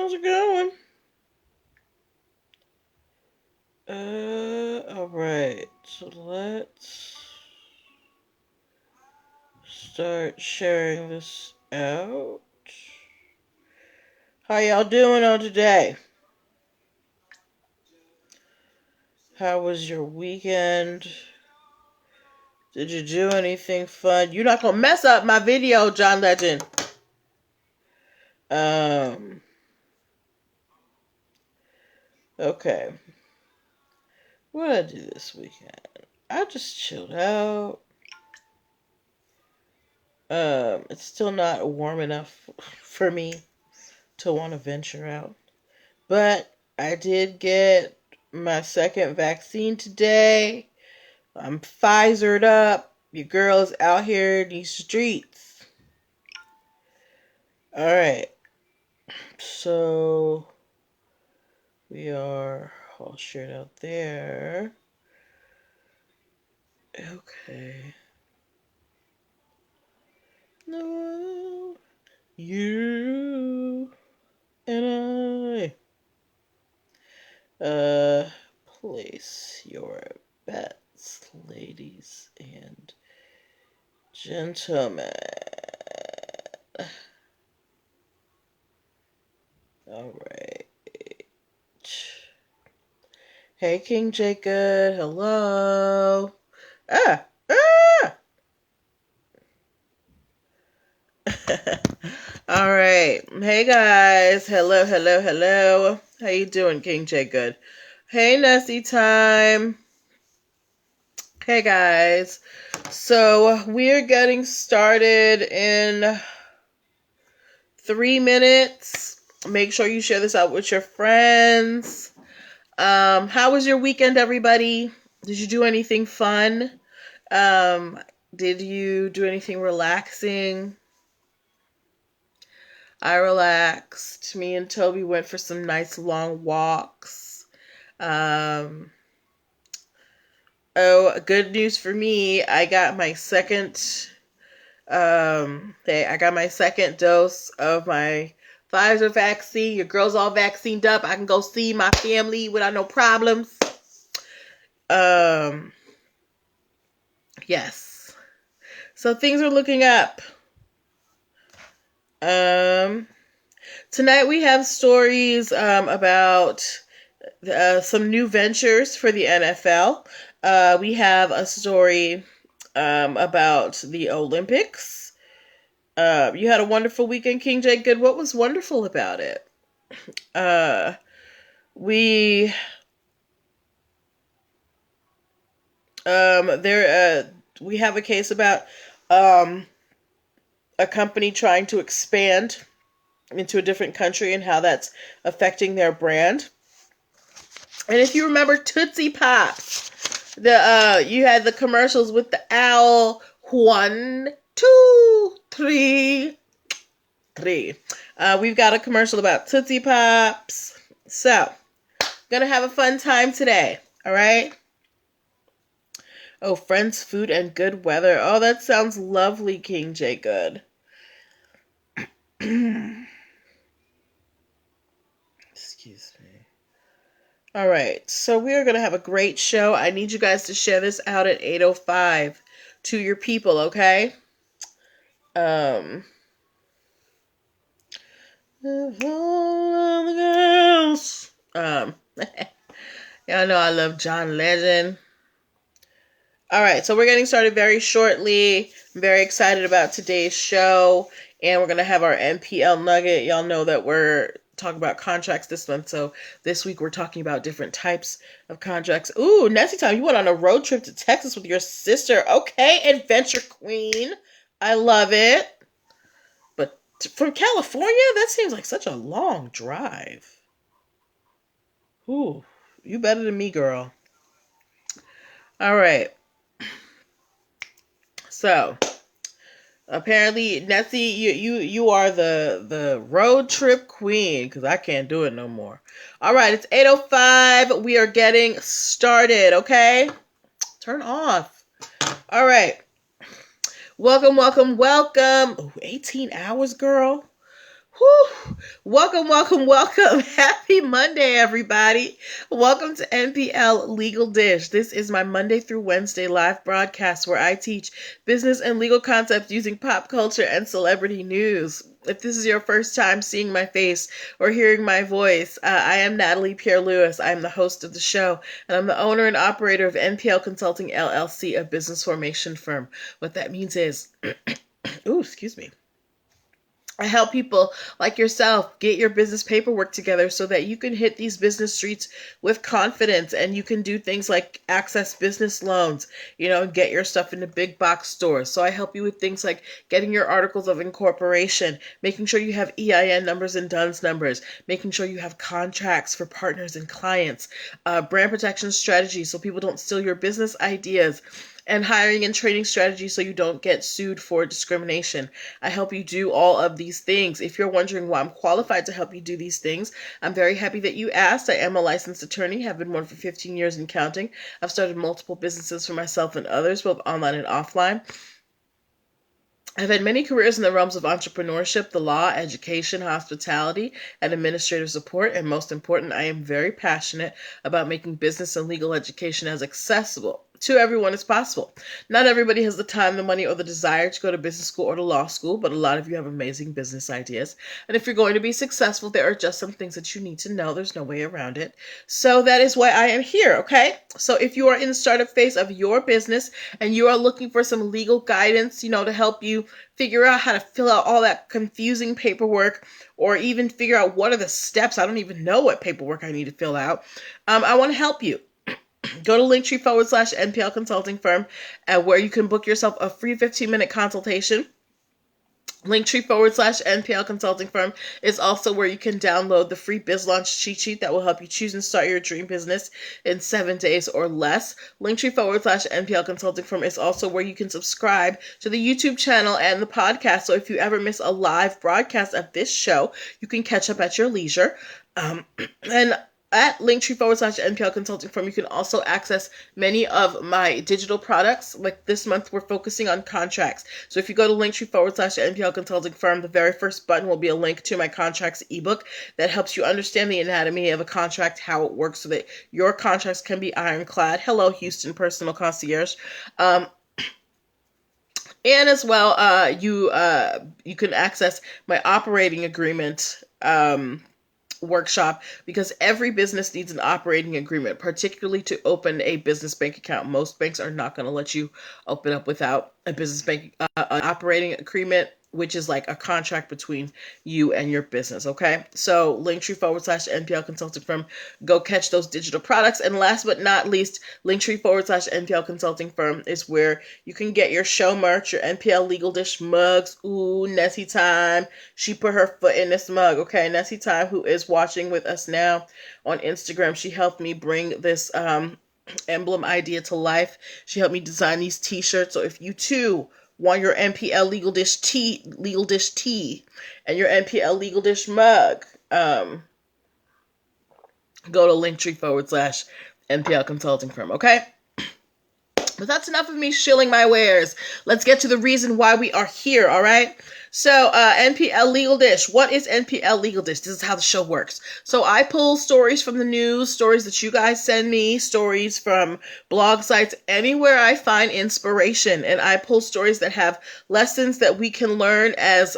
How's it going? Alright. So let's start sharing this out. How y'all doing on today? How was your weekend? Did you do anything fun? You're not gonna mess up my video, John Legend. Okay. What did I do this weekend? I just chilled out. It's still not warm enough for me to want to venture out. But I did get my second vaccine today. I'm Pfizered up. Your girl's out here in these streets. Alright. So we are all shared out there. Okay. No, you and I. Place your bets, ladies and gentlemen. Alright. Hey, King Jacob. Hello. Ah! Alright. Hey, guys. Hello. How you doing, King Jacob? Hey, Nessie Time. Hey, guys. So, we're getting started in 3 minutes. Make sure you share this out with your friends. How was your weekend, everybody? Did you do anything fun? Did you do anything relaxing? I relaxed. Me and Toby went for some nice long walks. Good news for me. I got my second dose of my Pfizer vaccine. Your girl's all vaccinated up. I can go see my family without no problems. Yes. So things are looking up. Tonight we have stories about some new ventures for the NFL. We have a story about the Olympics. You had a wonderful weekend, King J. Good. What was wonderful about it? We have a case about a company trying to expand into a different country and how that's affecting their brand. And if you remember Tootsie Pops, you had the commercials with the owl. 1, 2, 3. We've got a commercial about Tootsie Pops. So, gonna have a fun time today. All right. Oh, friends, food, and good weather. Oh, that sounds lovely, King J. Good. Excuse me. All right, so we are going to have a great show. I need you guys to share this out at 8:05 to your people, okay? Y'all know I love John Legend. All right, so we're getting started very shortly. I'm very excited about today's show, and we're going to have our Npl Nugget. Y'all know that we're talking about contracts this month, so this week we're talking about different types of contracts. Ooh, Nessie Time, you went on a road trip to Texas with your sister. Okay, adventure queen. I love it. But from California, that seems like such a long drive. Ooh, you better than me, girl. All right. So, apparently, Nessie, you are the road trip queen, because I can't do it no more. All right, it's 8:05. We are getting started, okay? Turn off. All right. Welcome. Ooh, 18 hours, girl. Whew. Welcome. Happy Monday, everybody. Welcome to NPL Legal Dish. This is my Monday through Wednesday live broadcast where I teach business and legal concepts using pop culture and celebrity news. If this is your first time seeing my face or hearing my voice, I am Natalie Pierre-Lewis. I am the host of the show, and I'm the owner and operator of Npl Consulting LLC, a business formation firm. What that means is, excuse me. I help people like yourself get your business paperwork together so that you can hit these business streets with confidence and you can do things like access business loans, get your stuff into big box stores. So I help you with things like getting your articles of incorporation, making sure you have EIN numbers and DUNS numbers, making sure you have contracts for partners and clients, brand protection strategies so people don't steal your business ideas, and hiring and training strategies so you don't get sued for discrimination. I help you do all of these things. If you're wondering why I'm qualified to help you do these things, I'm very happy that you asked. I am a licensed attorney, have been one for 15 years and counting. I've started multiple businesses for myself and others, both online and offline. I've had many careers in the realms of entrepreneurship, the law, education, hospitality, and administrative support. And most important, I am very passionate about making business and legal education as accessible to everyone as possible. Not everybody has the time, the money, or the desire to go to business school or to law school, but a lot of you have amazing business ideas. And if you're going to be successful, there are just some things that you need to know. There's no way around it. So that is why I am here, okay? So if you are in the startup phase of your business and you are looking for some legal guidance, to help you figure out how to fill out all that confusing paperwork, or even figure out what are the steps. I don't even know what paperwork I need to fill out. I want to help you. Go to linktr.ee/npl consulting firm, where you can book yourself a free 15-minute consultation. Linktree/NPL Consulting Firm is also where you can download the free Biz Launch cheat sheet that will help you choose and start your dream business in 7 days or less. Linktree/NPL Consulting Firm is also where you can subscribe to the YouTube channel and the podcast. So if you ever miss a live broadcast of this show, you can catch up at your leisure. And at Linktree/NPL Consulting Firm, you can also access many of my digital products. Like this month, we're focusing on contracts. So if you go to Linktree/NPL Consulting Firm, the very first button will be a link to my contracts ebook that helps you understand the anatomy of a contract, how it works, so that your contracts can be ironclad. Hello, Houston Personal Concierge. And as well, you can access my operating agreement workshop, because every business needs an operating agreement, particularly to open a business bank account. Most banks are not going to let you open up without a business bank an operating agreement, which is like a contract between you and your business. Okay, so Linktree/NPL Consulting Firm, go catch those digital products. And last but not least, Linktree/NPL Consulting Firm is where you can get your show merch, your NPL Legal Dish mugs. Ooh, Nessie Time, she put her foot in this mug. Okay, Nessie Time, who is watching with us now on Instagram, she helped me bring this emblem idea to life. She helped me design these t-shirts. So if you too want your NPL Legal Dish tea, and your NPL Legal Dish mug, go to Linktree/NPL Consulting Firm, okay? But that's enough of me shilling my wares. Let's get to the reason why we are here, all right? So, NPL Legal Dish. What is NPL Legal Dish? This is how the show works. So I pull stories from the news, stories that you guys send me, stories from blog sites, anywhere I find inspiration. And I pull stories that have lessons that we can learn as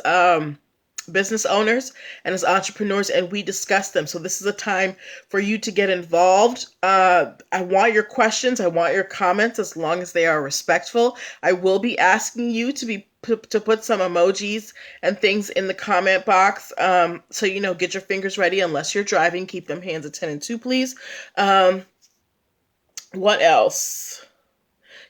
business owners and as entrepreneurs, and we discuss them. So this is a time for you to get involved. I want your questions. I want your comments, as long as they are respectful. I will be asking you to put some emojis and things in the comment box. So, get your fingers ready. Unless you're driving, keep them hands at 10 and 2, please. What else?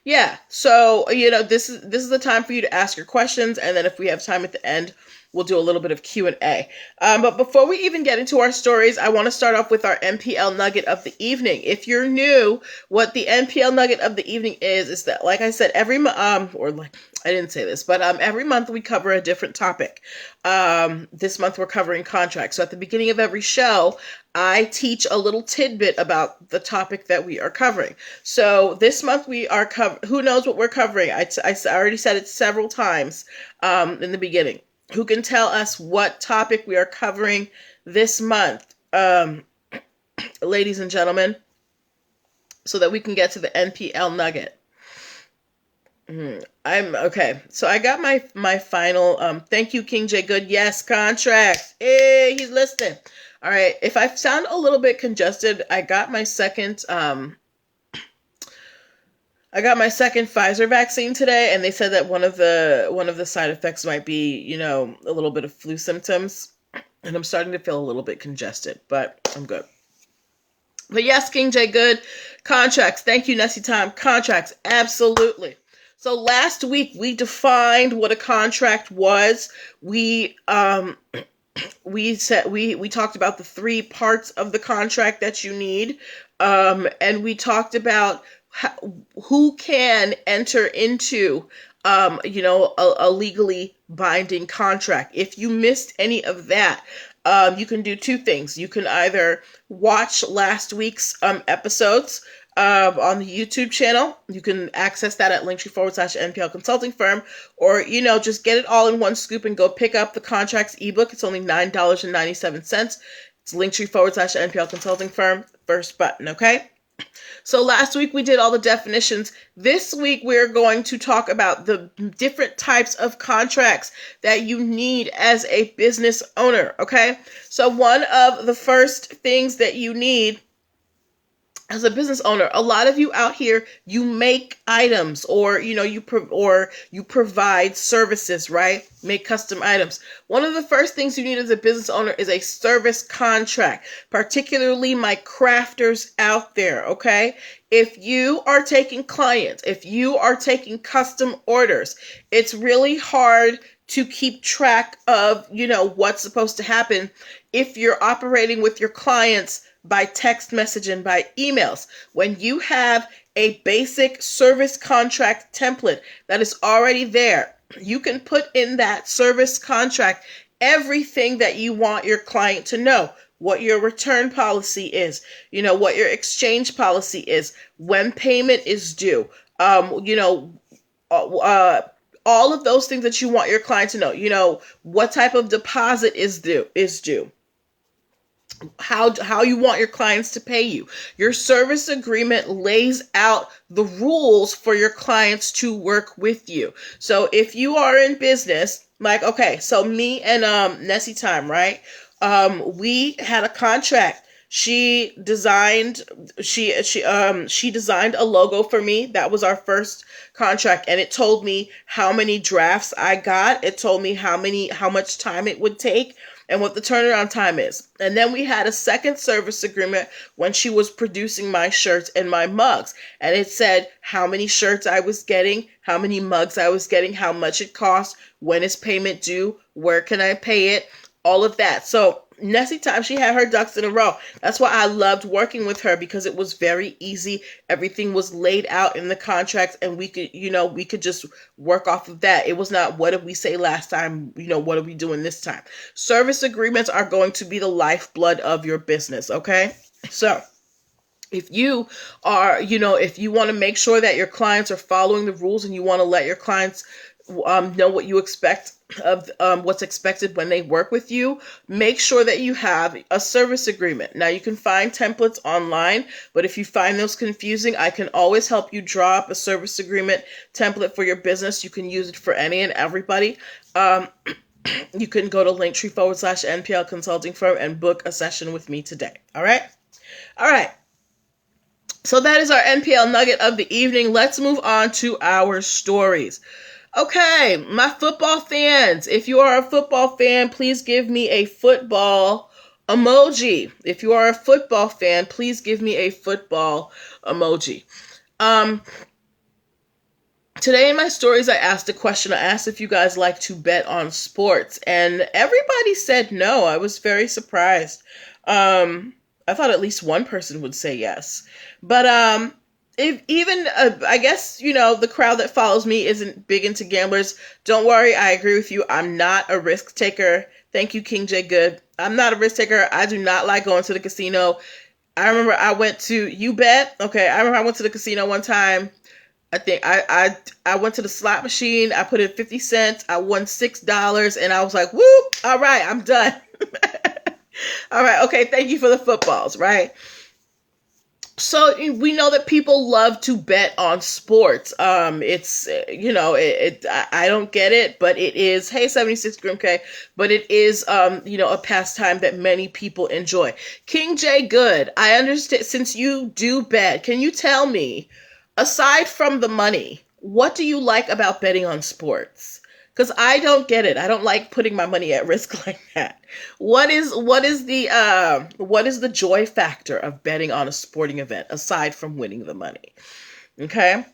Yeah. So, this is the time for you to ask your questions. And then if we have time at the end, we'll do a little bit of Q&A. But before we even get into our stories, I want to start off with our NPL Nugget of the evening. If you're new, what the NPL Nugget of the evening is that, like I said, every month we cover a different topic. This month we're covering contracts. So at the beginning of every show, I teach a little tidbit about the topic that we are covering. So this month we are who knows what we're covering? I already said it several times in the beginning. who can tell us what topic we are covering this month, ladies and gentlemen, so that we can get to the NPL Nugget. I'm okay. So I got my final. Thank you, King J. Good. Yes, contracts. Hey, he's listening. All right. If I sound a little bit congested, I got my second. I got my second Pfizer vaccine today, and they said that one of the side effects might be, a little bit of flu symptoms, and I'm starting to feel a little bit congested, but I'm good. But yes, King J. Good. Contracts. Thank you, Nessie Time. Contracts. Absolutely. So last week we defined what a contract was. We talked about the 3 parts of the contract that you need, and we talked about who can enter into a legally binding contract. If you missed any of that, you can do 2 things. You can either watch last week's episodes on the YouTube channel. You can access that at linktr.ee/npl consulting firm, or just get it all in one scoop and go pick up the contracts ebook. It's only $9.97. It's linktr.ee/npl consulting firm, first button. Okay. So last week we did all the definitions. This week we're going to talk about the different types of contracts that you need as a business owner, okay? So one of the first things that you need as a business owner, a lot of you out here, you make items, or you provide services, right? Make custom items. One of the first things you need as a business owner is a service contract, particularly my crafters out there, okay? If you are taking clients, if you are taking custom orders, it's really hard to keep track of, what's supposed to happen if you're operating with your clients by text message and by emails. When you have a basic service contract template that is already there, you can put in that service contract everything that you want your client to know. What your return policy is, what your exchange policy is, when payment is due, all of those things that you want your client to know, what type of deposit is due. How you want your clients to pay you. Your service agreement lays out the rules for your clients to work with you. So if you are in business, so me and Nessie Time, right? We had a contract. She designed a logo for me. That was our first contract, and it told me how many drafts I got. It told me how much time it would take and what the turnaround time is. And then we had a second service agreement when she was producing my shirts and my mugs. And it said how many shirts I was getting, how many mugs I was getting, how much it cost, when is payment due, where can I pay it, all of that. So Nessie Time, she had her ducks in a row. That's why I loved working with her, because it was very easy. Everything was laid out in the contracts, and we could just work off of that. It was not, what did we say last time? What are we doing this time? Service agreements are going to be the lifeblood of your business, okay? So if you are, if you want to make sure that your clients are following the rules, and you want to let your clients know what you expect of what's expected when they work with you, make sure that you have a service agreement. Now, you can find templates online, but if you find those confusing, I can always help you draw up a service agreement template for your business. You can use it for any and everybody. You can go to linktree/npl consulting firm and book a session with me today. All right. So that is our NPL Nugget of the evening. Let's move on to our stories. Okay, my football fans, if you are a football fan, please give me a football emoji. If you are a football fan, please give me a football emoji. Today in my stories, I asked a question. I asked if you guys like to bet on sports, and everybody said no. I was very surprised. I thought at least one person would say yes. But I guess, the crowd that follows me isn't big into gamblers. Don't worry, I agree with you. I'm not a risk taker. Thank you, King J. Good. I'm not a risk taker. I do not like going to the casino. I remember I went to, you bet? Okay, I remember I went to the casino one time. I think I went to the slot machine. I put in 50 cents. I won $6, and I was like, "Whoop! All right, I'm done." All right, okay. Thank you for the footballs, right? So we know that people love to bet on sports. It's I don't get it, but it is. Hey, 76 Grim K, but it is a pastime that many people enjoy. King J Good, I understand. Since you do bet, can you tell me, aside from the money, what do you like about betting on sports? Because I don't get it. I don't like putting my money at risk like that. What is the joy factor of betting on a sporting event aside from winning the money? Okay.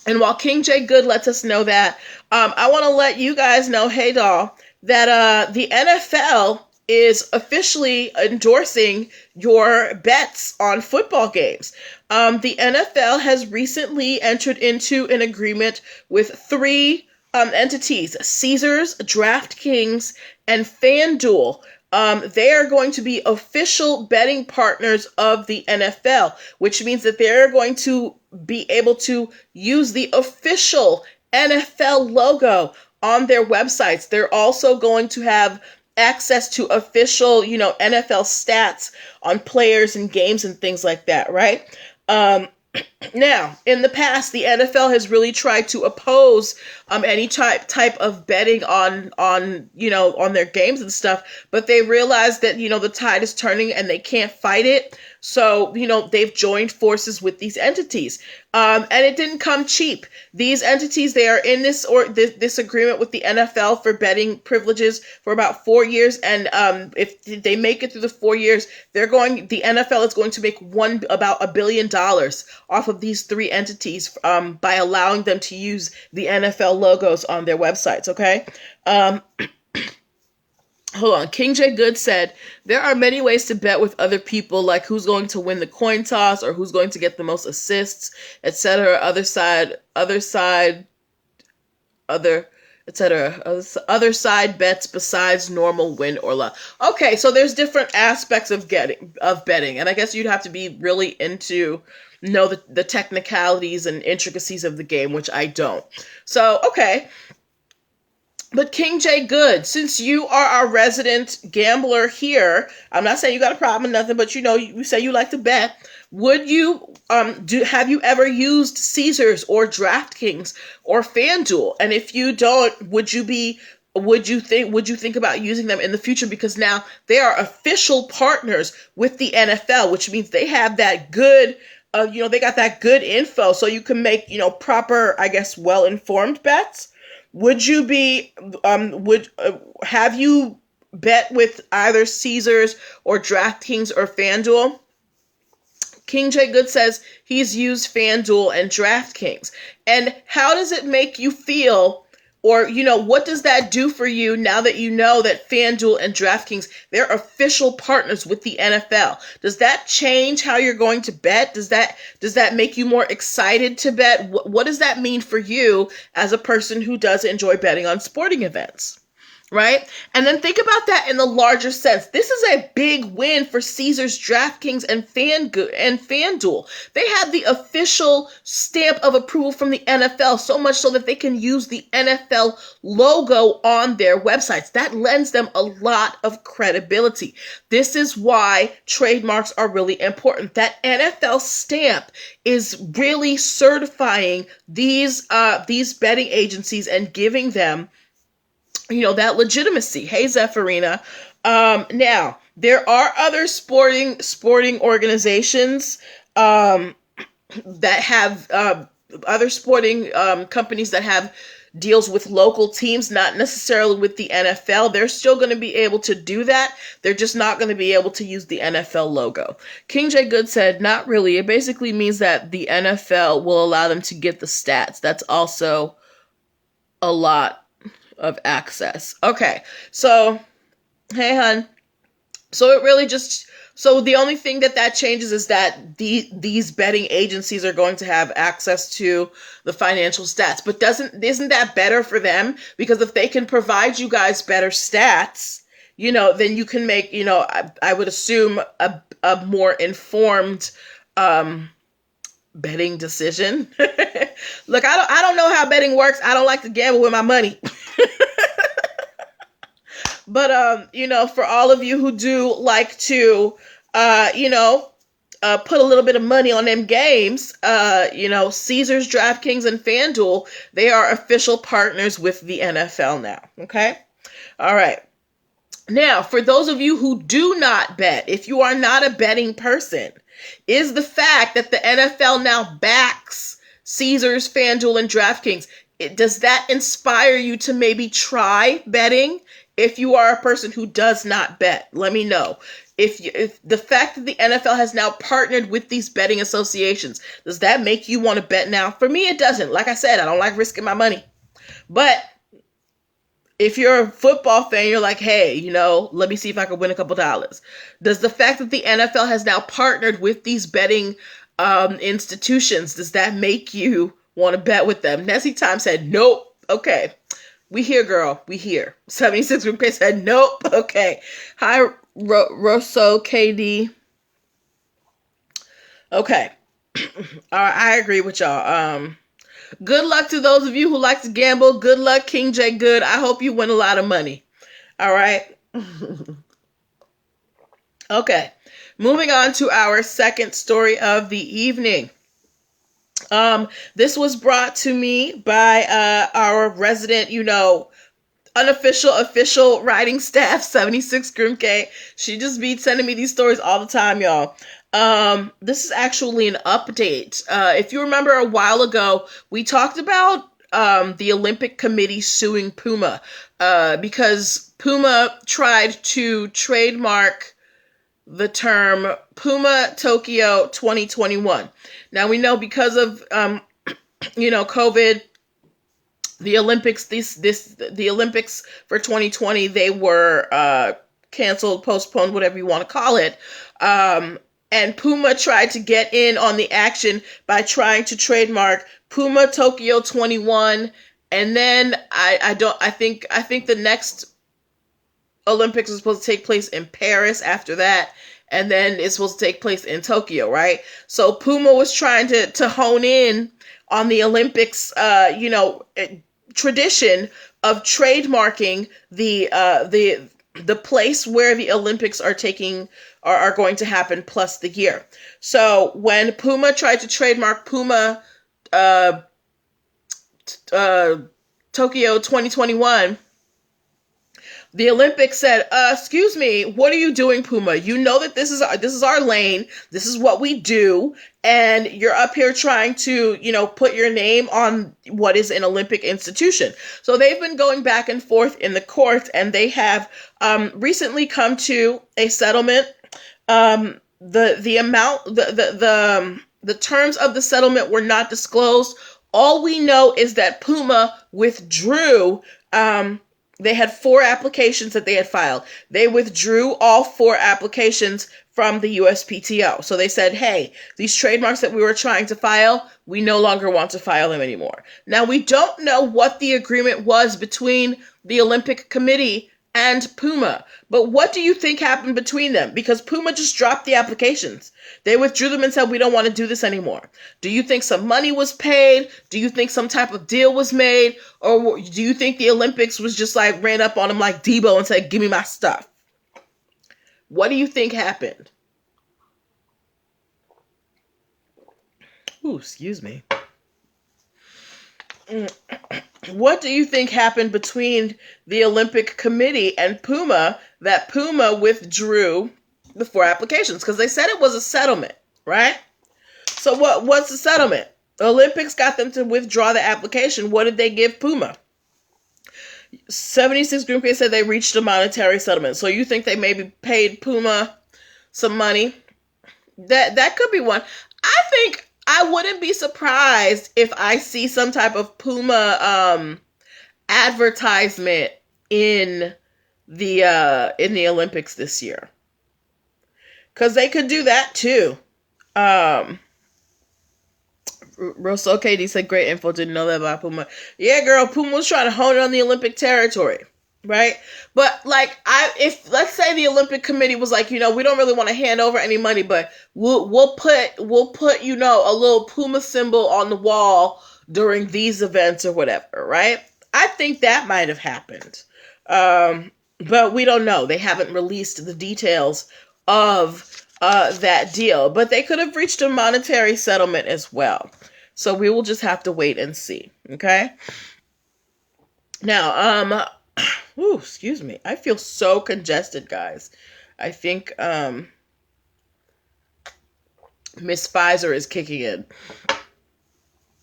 And while King J Good lets us know that, I want to let you guys know, hey doll, that the NFL is officially endorsing your bets on football games. The NFL has recently entered into an agreement with three entities: Caesars, DraftKings, and FanDuel. They are going to be official betting partners of the NFL, which means that they're going to be able to use the official NFL logo on their websites. They're also going to have access to official, NFL stats on players and games and things like that, right? Now, in the past, the NFL has really tried to oppose any type of betting on their games and stuff, but they realized that the tide is turning and they can't fight it. So they've joined forces with these entities, and it didn't come cheap. These entities, they are in this agreement with the NFL for betting privileges for about 4 years, and if they make it through the 4 years, the NFL is going to make about $1 billion off of these three entities by allowing them to use the NFL logos on their websites. Okay. Hold on. King J Good said, there are many ways to bet with other people, like who's going to win the coin toss or who's going to get the most assists, etc. Other side bets besides normal win or loss. Okay, so there's different aspects of betting, and I guess you'd have to be really into know the technicalities and intricacies of the game, which I don't. So, okay. But King J Good, since you are our resident gambler here, I'm not saying you got a problem or nothing, but you say you like to bet. Would you have you ever used Caesars or DraftKings or FanDuel? And if you don't, would you think about using them in the future? Because now they are official partners with the NFL, which means they have that good they got that good info, so you can make proper, I guess, well-informed bets. Would you have you bet with either Caesars or DraftKings or FanDuel? King J Good says he's used FanDuel and DraftKings. And how does it make you feel? Or, what does that do for you now that you know that FanDuel and DraftKings, they're official partners with the NFL? Does that change how you're going to bet? Does that make you more excited to bet? What does that mean for you as a person who does enjoy betting on sporting events? Right? And then think about that in the larger sense. This is a big win for Caesars, DraftKings, and FanDuel. They have the official stamp of approval from the NFL, so much so that they can use the NFL logo on their websites. That lends them a lot of credibility. This is why trademarks are really important. That NFL stamp is really certifying these betting agencies and giving them that legitimacy. Hey, Zephyrina. Now, there are other sporting organizations that have other sporting companies that have deals with local teams, not necessarily with the NFL. They're still going to be able to do that. They're just not going to be able to use the NFL logo. King J Good said, not really. It basically means that the NFL will allow them to get the stats. That's also a lot of access. Okay, so hey hun, so it really so the only thing that changes is that these betting agencies are going to have access to the financial stats. But isn't that better for them? Because if they can provide you guys better stats, then you can make, I would assume a more informed betting decision. Look, I don't know how betting works. I don't like to gamble with my money. But for all of you who do like to put a little bit of money on them games, Caesars, DraftKings, and FanDuel, they are official partners with the NFL now. Okay? All right. Now, for those of you who do not bet, if you are not a betting person, is the fact that the NFL now backs Caesars, FanDuel, and DraftKings, does that inspire you to maybe try betting? If you are a person who does not bet, let me know. If the fact that the NFL has now partnered with these betting associations, does that make you want to bet now? For me, it doesn't. Like I said, I don't like risking my money. But if you're a football fan, you're like, hey, let me see if I can win a couple dollars. Does the fact that the NFL has now partnered with these betting institutions, does that make you want to bet with them? Nessie Time said, nope. Okay. We here, girl. We here. 76 Group K said, nope. Okay. Hi, Rosso KD. Okay. All right, I agree with y'all. Good luck to those of you who like to gamble. Good luck, King J Good. I hope you win a lot of money. All right. Okay. Moving on to our second story of the evening. This was brought to me by our resident, unofficial, official writing staff, 76 Grim K. She just be sending me these stories all the time, y'all. This is actually an update. If you remember a while ago, we talked about the Olympic Committee suing Puma because Puma tried to trademark the term Puma Tokyo 2021. Now we know because of COVID, the Olympics the Olympics for 2020, they were canceled, postponed, whatever you want to call it. And Puma tried to get in on the action by trying to trademark Puma Tokyo 21, and then I think the next Olympics is supposed to take place in Paris after that, and then it's supposed to take place in Tokyo, right? So Puma was trying to hone in on the Olympics, tradition of trademarking the place where the Olympics are going to happen plus the year. So when Puma tried to trademark Puma Tokyo 2021, the Olympics said, excuse me, what are you doing, Puma? You know that this is our lane. This is what we do. And you're up here trying to, put your name on what is an Olympic institution. So they've been going back and forth in the courts, and they have recently come to a settlement. The amount, the terms of the settlement were not disclosed. All we know is that Puma withdrew. They had 4 applications that they had filed. They withdrew all 4 applications from the USPTO. So they said, hey, these trademarks that we were trying to file, we no longer want to file them anymore. Now, we don't know what the agreement was between the Olympic Committee and Puma, but what do you think happened between them? Because Puma just dropped the applications. They withdrew them and said, we don't want to do this anymore. Do you think some money was paid? Do you think some type of deal was made? Or do you think the Olympics was just like ran up on them like Debo and said, give me my stuff? What do you think happened? Ooh, excuse me. What do you think happened between the Olympic Committee and Puma that Puma withdrew the 4 applications? Because they said it was a settlement, right? So what's the settlement? The Olympics got them to withdraw the application. What did they give Puma? 76 Green Pay said they reached a monetary settlement. So you think they maybe paid Puma some money? That could be one. I think I wouldn't be surprised if I see some type of Puma advertisement in the Olympics this year. Because they could do that too. Russell KD said great info, didn't know that about Puma. Yeah, girl, Puma was trying to hone in on the Olympic territory. right? But like, if let's say the Olympic Committee was like, we don't really want to hand over any money, but we'll put a little Puma symbol on the wall during these events or whatever, right? I think that might have happened, but we don't know. They haven't released the details of that deal, but they could have reached a monetary settlement as well. So we will just have to wait and see. Okay. Now, ooh, excuse me. I feel so congested, guys. I think Miss Pfizer is kicking in.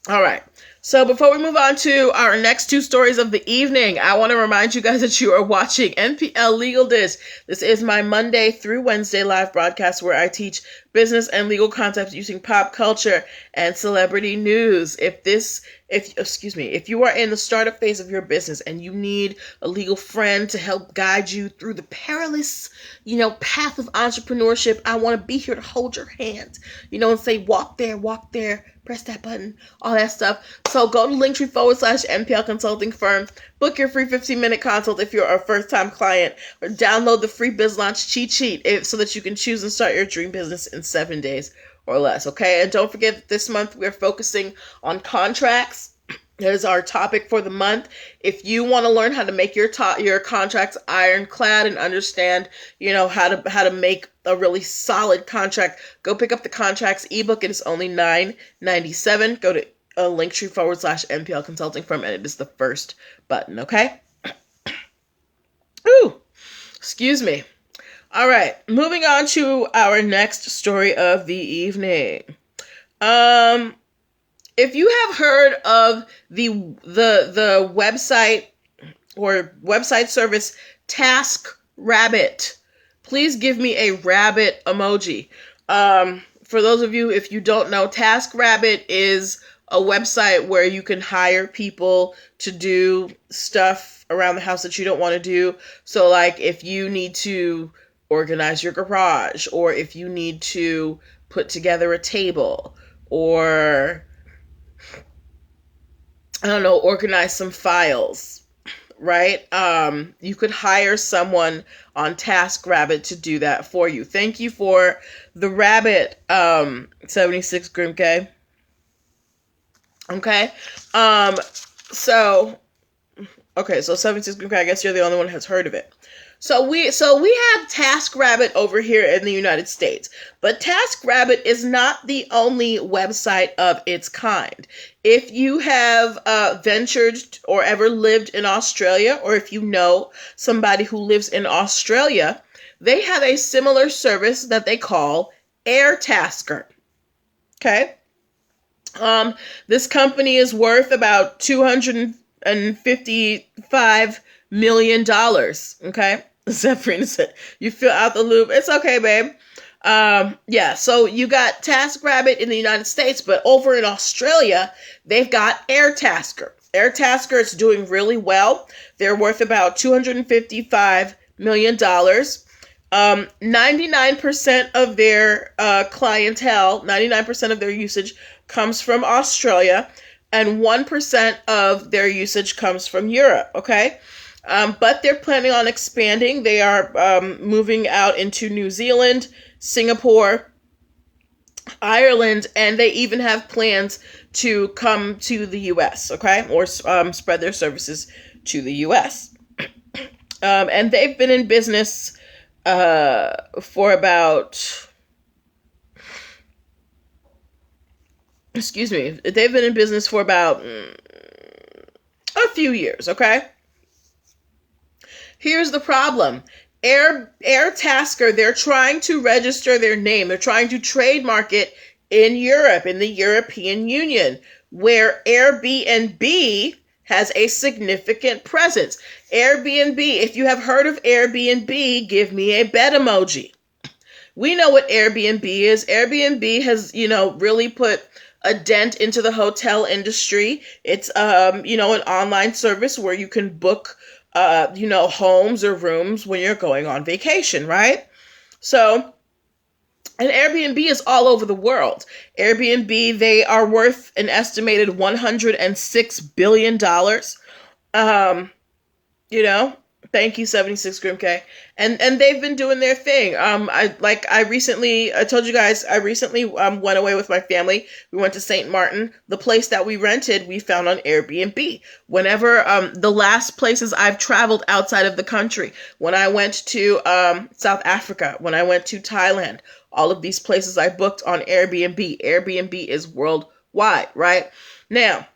All right. So before we move on to our next two stories of the evening, I want to remind you guys that you are watching NPL Legal Dish. This is my Monday through Wednesday live broadcast where I teach business and legal concepts using pop culture and celebrity news. If you are in the startup phase of your business and you need a legal friend to help guide you through the perilous, path of entrepreneurship, I want to be here to hold your hand, and say, walk there, press that button, all that stuff. So go to linktr.ee/Npl Consulting Firm, book your free 15-minute consult if you're a first-time client, or download the free Biz Launch cheat sheet so that you can choose and start your dream business in 7 days or less, okay? And don't forget that this month we're focusing on contracts. That is our topic for the month. If you want to learn how to make your contracts ironclad and understand, how to make a really solid contract, go pick up the contracts ebook. It is only $9.97. Go to linktree/Npl Consulting Firm, and it is the first button. Okay. Ooh, excuse me. All right, moving on to our next story of the evening. If you have heard of the website or website service TaskRabbit, please give me a rabbit emoji. For those of you, if you don't know, TaskRabbit is a website where you can hire people to do stuff around the house that you don't want to do. So like if you need to organize your garage, or if you need to put together a table, or organize some files, right? You could hire someone on TaskRabbit to do that for you. Thank you for the rabbit, 76 Grimke. Okay. So 76 Grimke, I guess you're the only one who has heard of it. So we have TaskRabbit over here in the United States, but TaskRabbit is not the only website of its kind. If you have ventured or ever lived in Australia, or if you know somebody who lives in Australia, they have a similar service that they call Airtasker. Okay? This company is worth about $255 million. Okay? Zephyrin said, you feel out the loop. It's okay, babe. So you got TaskRabbit in the United States, but over in Australia, they've got Airtasker. Airtasker is doing really well. They're worth about $255 million. 99% of their clientele, 99% of their usage comes from Australia, and 1% of their usage comes from Europe, okay? But they're planning on expanding. They are moving out into New Zealand, Singapore, Ireland, and they even have plans to come to the U.S., okay? Or spread their services to the U.S. And they've been in business for about... They've been in business for about a few years, okay? Here's the problem. Airtasker, they're trying to register their name. They're trying to trademark it in Europe, in the European Union, where Airbnb has a significant presence. Airbnb, if you have heard of Airbnb, give me a bet emoji. We know what Airbnb is. Airbnb has, really put a dent into the hotel industry. It's, an online service where you can book homes or rooms when you're going on vacation, right? So, and Airbnb is all over the world. Airbnb, they are worth an estimated $106 billion. Thank you, 76 Grim K. And they've been doing their thing. I told you guys, I recently went away with my family. We went to St. Martin. The place that we rented, we found on Airbnb. Whenever the last places I've traveled outside of the country, when I went to South Africa, when I went to Thailand, all of these places I booked on Airbnb. Airbnb is worldwide, right? Now,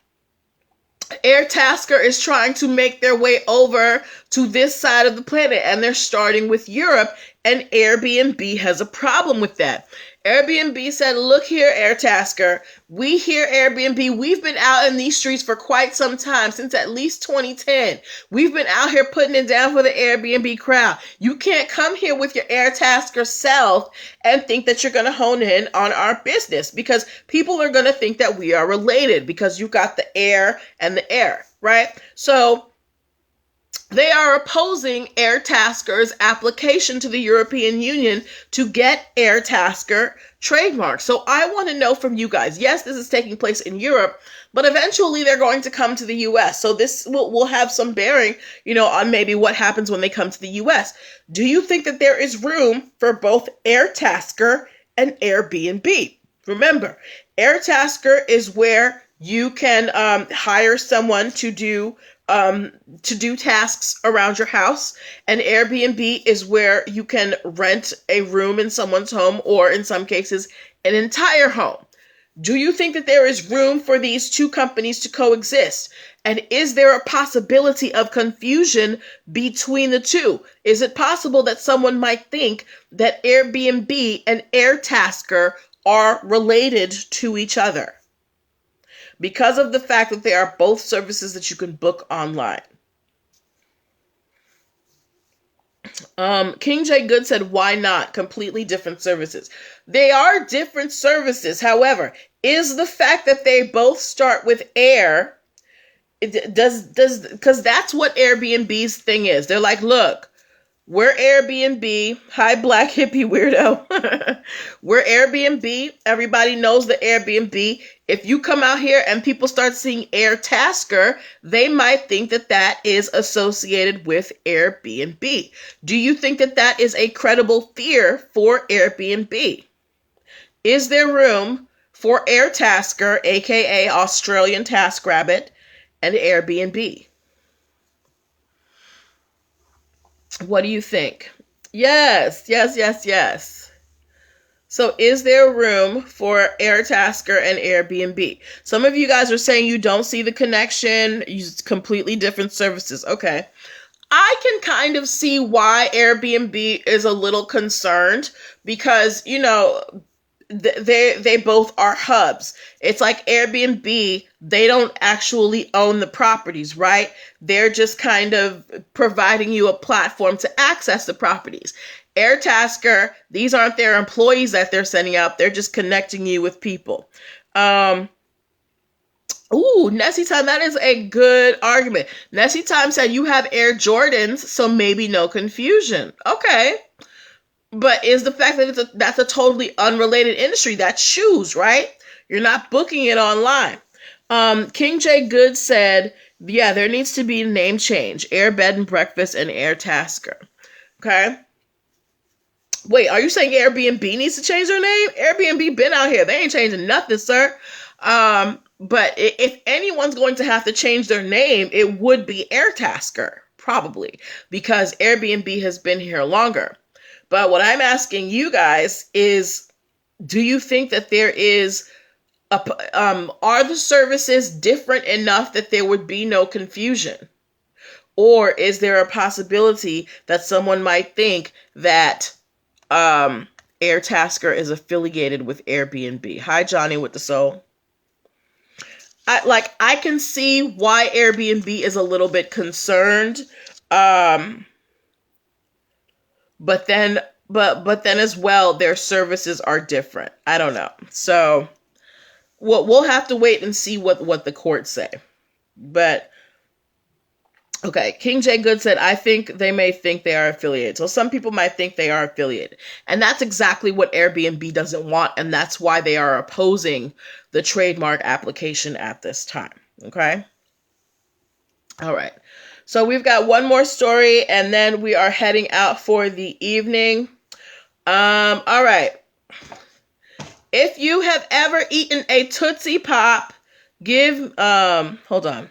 Airtasker is trying to make their way over to this side of the planet, and they're starting with Europe, and Airbnb has a problem with that. Airbnb said, look here, Airtasker, we here, Airbnb, we've been out in these streets for quite some time, since at least 2010. We've been out here putting it down for the Airbnb crowd. You can't come here with your Airtasker self and think that you're going to hone in on our business, because people are going to think that we are related, because you got the air and the air, right? So they are opposing Airtasker's application to the European Union to get Airtasker trademark. So I want to know from you guys, yes, this is taking place in Europe, but eventually they're going to come to the US. So this will have some bearing, on maybe what happens when they come to the US. Do you think that there is room for both Airtasker and Airbnb? Remember, Airtasker is where you can hire someone to do tasks around your house, and Airbnb is where you can rent a room in someone's home, or in some cases, an entire home. Do you think that there is room for these two companies to coexist? And is there a possibility of confusion between the two? Is it possible that someone might think that Airbnb and Airtasker are related to each other, because of the fact that they are both services that you can book online? King J. Good said, why not? Completely different services. They are different services. However, is the fact that they both start with air, because that's what Airbnb's thing is. They're like, look, we're Airbnb. Hi, black hippie weirdo. We're Airbnb. Everybody knows the Airbnb. If you come out here and people start seeing Airtasker, they might think that that is associated with Airbnb. Do you think that that is a credible fear for Airbnb? Is there room for Airtasker, aka Australian TaskRabbit, and Airbnb? What do you think? Yes. So is there room for Airtasker and Airbnb? Some of you guys are saying you don't see the connection. Use completely different services. Okay. I can kind of see why Airbnb is a little concerned, because, they both are hubs. It's like Airbnb, they don't actually own the properties, right? They're just kind of providing you a platform to access the properties. Airtasker, these aren't their employees that they're sending out. They're just connecting you with people. Nessie Time, that is a good argument. Nessie Time said you have Air Jordans, so maybe no confusion. Okay. But is the fact that that's a totally unrelated industry. That's shoes, right? You're not booking it online. King J. Good said, yeah, there needs to be a name change. Air Bed and Breakfast and Airtasker. Okay. Wait, are you saying Airbnb needs to change their name? Airbnb been out here. They ain't changing nothing, sir. But if anyone's going to have to change their name, it would be Airtasker, probably, because Airbnb has been here longer. But what I'm asking you guys is, do you think that there is are the services different enough that there would be no confusion? Or is there a possibility that someone might think that Airtasker is affiliated with Airbnb? Hi, Johnny with the soul. I can see why Airbnb is a little bit concerned. But then as well, their services are different. I don't know. So we'll have to wait and see what the courts say. But okay, King J. Good said, I think they may think they are affiliated. So some people might think they are affiliated. And that's exactly what Airbnb doesn't want. And that's why they are opposing the trademark application at this time. Okay? All right. So we've got one more story, and then we are heading out for the evening. All right. If you have ever eaten a Tootsie Pop, hold on.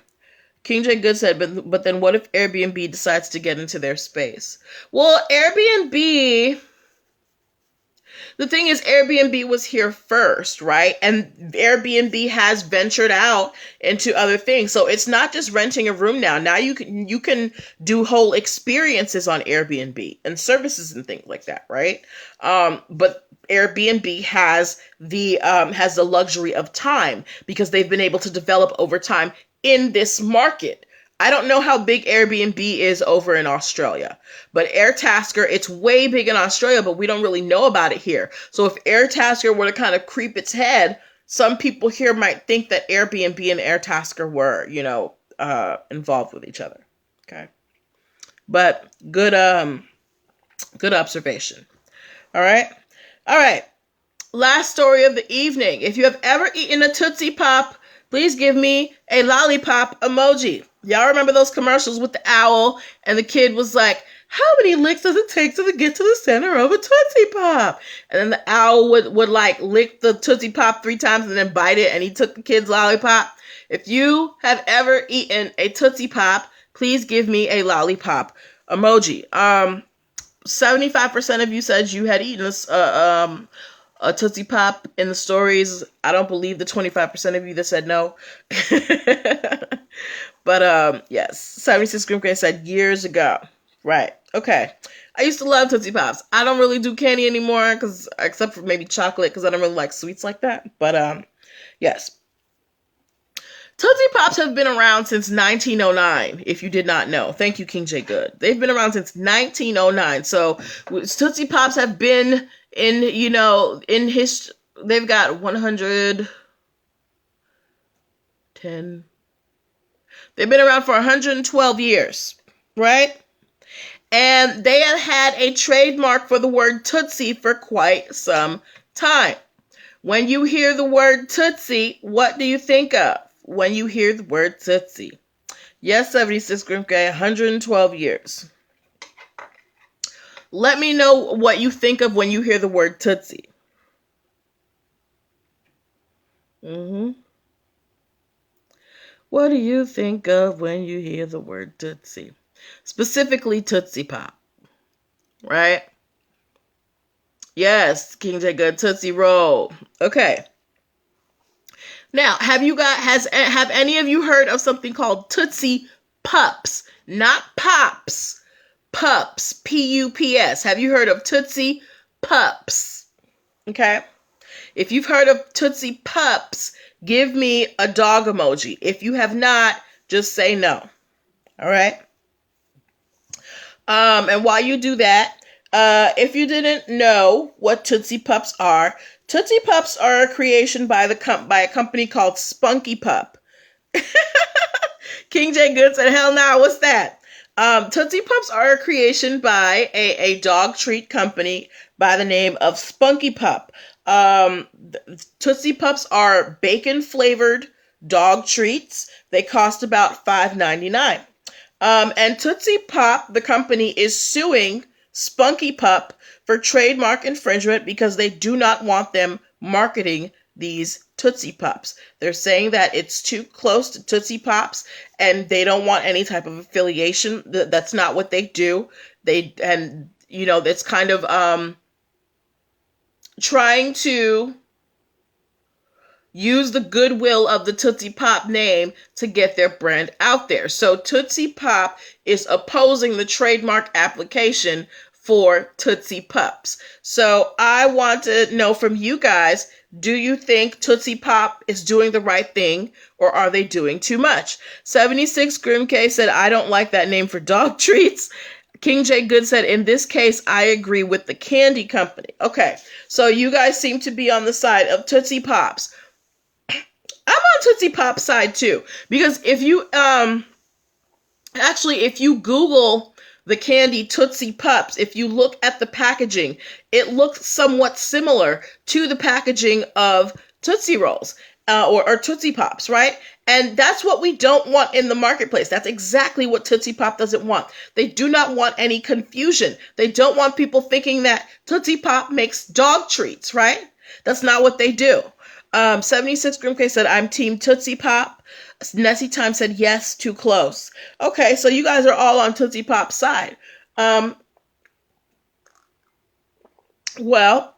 King J. Good said, but then what if Airbnb decides to get into their space? Well, Airbnb... The thing is, Airbnb was here first, right? And Airbnb has ventured out into other things. So it's not just renting a room now. Now you can do whole experiences on Airbnb and services and things like that, right? But Airbnb has the luxury of time because they've been able to develop over time in this market. I don't know how big Airbnb is over in Australia, but Airtasker, it's way big in Australia, but we don't really know about it here. So if Airtasker were to kind of creep its head, some people here might think that Airbnb and Airtasker were, involved with each other. Okay. But good observation. All right. Last story of the evening. If you have ever eaten a Tootsie Pop, please give me a lollipop emoji. Y'all remember those commercials with the owl and the kid was like, how many licks does it take to get to the center of a Tootsie Pop? And then the owl would like lick the Tootsie Pop 3 times and then bite it, and he took the kid's lollipop. If you have ever eaten a Tootsie Pop, please give me a lollipop emoji. 75% of you said you had eaten a Tootsie Pop in the stories. I don't believe the 25% of you that said no. But yes, 76 Grim Gray said years ago. Right. Okay. I used to love Tootsie Pops. I don't really do candy anymore, except for maybe chocolate, because I don't really like sweets like that. But yes. Tootsie Pops have been around since 1909, if you did not know. Thank you, King J. Good. They've been around since 1909. So Tootsie Pops have been in history. They've got 110. They've been around for 112 years, right? And they have had a trademark for the word Tootsie for quite some time. When you hear the word Tootsie, what do you think of when you hear the word Tootsie? Yes, 76 Grimke, 112 years. Let me know what you think of when you hear the word Tootsie. What do you think of when you hear the word Tootsie? Specifically Tootsie Pop, right? Yes, King J. Good, Tootsie Roll. Okay. Now, have any of you heard of something called Tootsie Pups? Not Pops. Pups. P-U-P-S. Have you heard of Tootsie Pups? Okay. If you've heard of Tootsie Pups, give me a dog emoji. If you have not, just say no. All right. And while you do that, if you didn't know what Tootsie Pups are a creation by a company called Spunky Pup. King J. Good said, hell no, what's that? Tootsie Pups are a creation by a dog treat company by the name of Spunky Pup. Tootsie Pups are bacon-flavored dog treats. They cost about $5.99. And Tootsie Pop, the company, is suing Spunky Pup for trademark infringement because they do not want them marketing these Tootsie Pups. They're saying that it's too close to Tootsie Pops and they don't want any type of affiliation. That's not what they do. It's kind of trying to use the goodwill of the Tootsie Pop name to get their brand out there. So Tootsie Pop is opposing the trademark application for Tootsie Pups. So I want to know from you guys, do you think Tootsie Pop is doing the right thing or are they doing too much? 76 Grim K said, I don't like that name for dog treats. King J. Good said, in this case, I agree with the candy company. Okay, so you guys seem to be on the side of Tootsie Pops. I'm on Tootsie Pop's side too, because if you Google the candy Tootsie Pups, if you look at the packaging, it looks somewhat similar to the packaging of Tootsie Rolls. or Tootsie Pops, right? And that's what we don't want in the marketplace. That's exactly what Tootsie Pop doesn't want. They do not want any confusion. They don't want people thinking that Tootsie Pop makes dog treats, right? That's not what they do. 76 Grimke said, I'm Team Tootsie Pop. Nessie Time said, yes, too close. Okay, so you guys are all on Tootsie Pop's side. Well,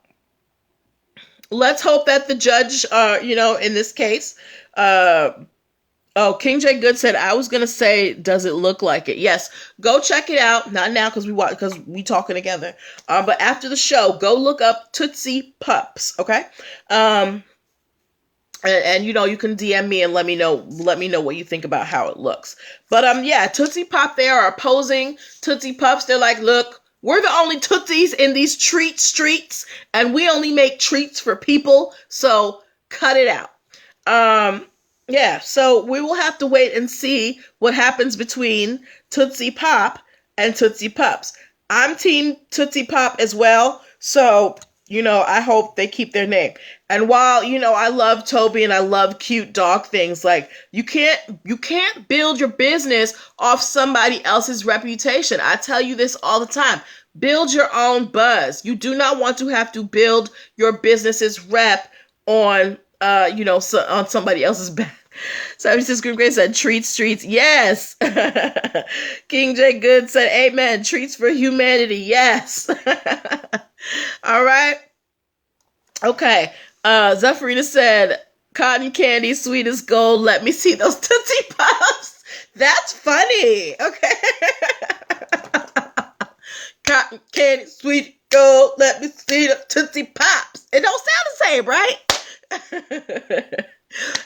let's hope that the judge, in this case, King J Good said, I was going to say, does it look like it? Yes, go check it out. Not now because we talking together. But after the show, go look up Tootsie Pups, okay? And you can DM me and let me know what you think about how it looks. But Tootsie Pop, they are opposing Tootsie Pups. They're like, look, we're the only Tootsies in these treat streets, and we only make treats for people, so cut it out. So we will have to wait and see what happens between Tootsie Pop and Tootsie Pups. I'm Team Tootsie Pop as well, so I hope they keep their name. And while, I love Toby and I love cute dog things, like you can't build your business off somebody else's reputation. I tell you this all the time. Build your own buzz. You do not want to have to build your business's rep on on somebody else's back. 76 Group Grace said, treats. Yes. King J Good said, amen. Treats for humanity. Yes. All right. Okay. Zephyrina said, cotton candy, sweet as gold. Let me see those Tootsie Pops. That's funny. Okay. Cotton candy, sweet gold. Let me see the Tootsie Pops. It don't sound the same, right?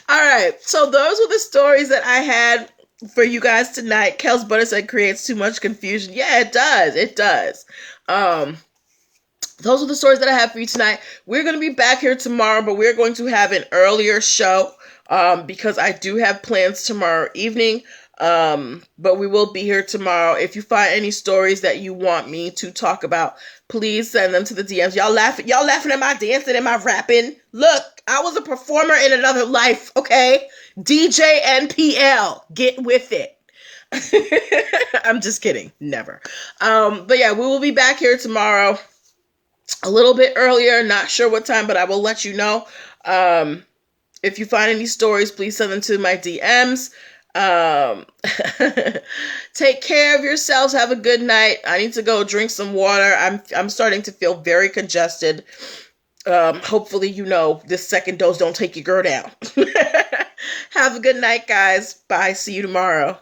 All right. So those were the stories that I had for you guys tonight. Kels Butter said creates too much confusion. Yeah, it does. It does. Those are the stories that I have for you tonight. We're going to be back here tomorrow, but we're going to have an earlier show because I do have plans tomorrow evening. But we will be here tomorrow. If you find any stories that you want me to talk about, please send them to the DMs. Y'all laughing at my dancing and my rapping. Look, I was a performer in another life, okay? DJ Npl, get with it. I'm just kidding. Never. But yeah, we will be back here tomorrow a little bit earlier. Not sure what time, but I will let you know. If you find any stories, please send them to my DMs. Take care of yourselves. Have a good night. I need to go drink some water. I'm starting to feel very congested. Hopefully, this second dose don't take your girl down. Have a good night, guys. Bye. See you tomorrow.